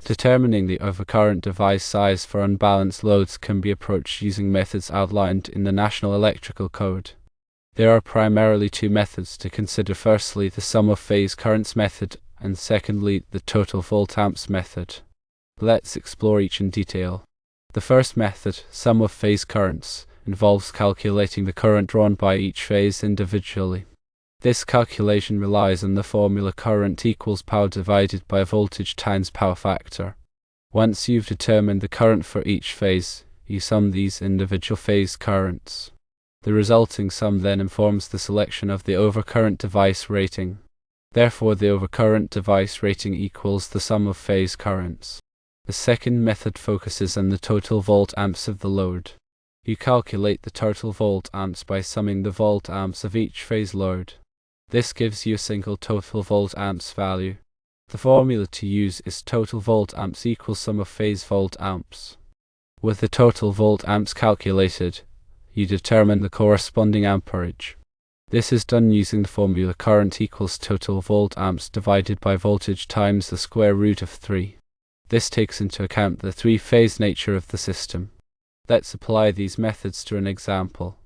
Determining the overcurrent device size for unbalanced loads can be approached using methods outlined in the National Electrical Code. There are primarily two methods to consider: firstly, the sum of phase currents method, and secondly, the total voltamps method. Let's explore each in detail. The first method, sum of phase currents, involves calculating the current drawn by each phase individually. This calculation relies on the formula current equals power divided by voltage times power factor. Once you've determined the current for each phase, you sum these individual phase currents. The resulting sum then informs the selection of the overcurrent device rating. Therefore, the overcurrent device rating equals the sum of phase currents. The second method focuses on the total voltamps of the load. You calculate the total voltamps by summing the voltamps of each phase load. This gives you a single total voltamps value. The formula to use is total voltamps equals sum of phase voltamps. With the total voltamps calculated, you determine the corresponding amperage. This is done using the formula current equals total voltamps divided by voltage times the square root of 3. This takes into account the three-phase nature of the system. Let's apply these methods to an example.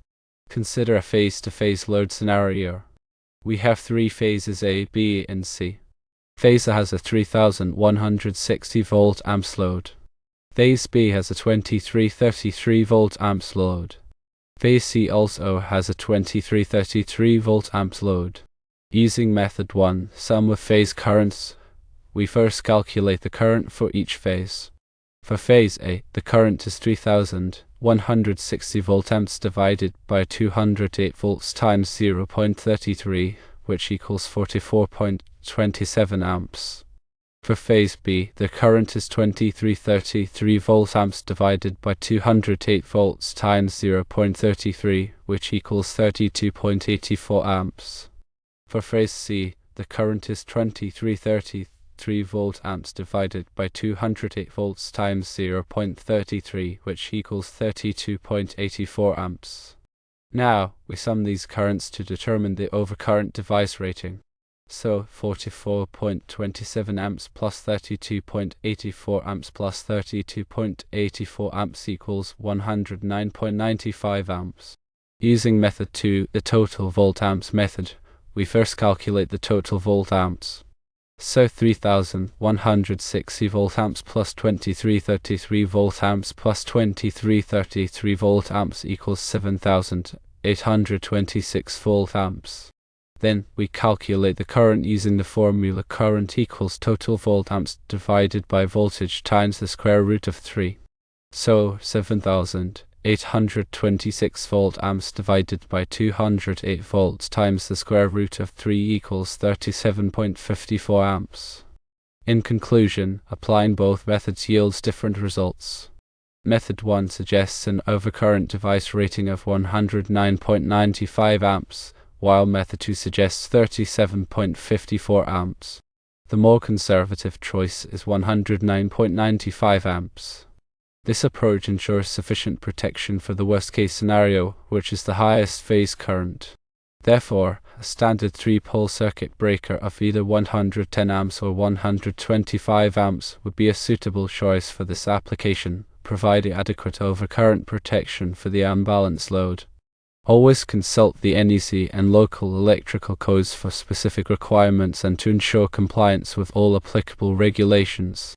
Consider a phase-to-phase load scenario. We have three phases A, B, and C. Phase A has a 3160 volt amps load. Phase B has a 2333 volt amps load. Phase C also has a 2333 volt amps load. Using method 1, sum of phase currents, we first calculate the current for each phase. For phase A, the current is 3160 voltamps divided by 208 volts times 0.33, which equals 44.27 amps. For phase B, the current is 2333 voltamps divided by 208 volts times 0.33, which equals 32.84 amps. For phase C, the current is 2333 voltamps divided by 208 volts times 0.33, which equals 32.84 amps. Now, we sum these currents to determine the overcurrent device rating. So, 44.27 amps plus 32.84 amps plus 32.84 amps equals 109.95 amps. Using method 2, the total voltamps method, we first calculate the total voltamps. So 3160 voltamps plus 2333 voltamps plus 2333 voltamps equals 7826 voltamps. Then, we calculate the current using the formula current equals total voltamps divided by voltage times the square root of 3. So, 7826 voltamps divided by 208 volts times the square root of 3 equals 37.54 amps. In conclusion, applying both methods yields different results. Method 1 suggests an overcurrent device rating of 109.95 amps, while method 2 suggests 37.54 amps. The more conservative choice is 109.95 amps. This approach ensures sufficient protection for the worst-case scenario, which is the highest phase current. Therefore, a standard 3-pole circuit breaker of either 110 amps or 125 amps would be a suitable choice for this application, providing adequate overcurrent protection for the unbalanced load. Always consult the NEC and local electrical codes for specific requirements and to ensure compliance with all applicable regulations.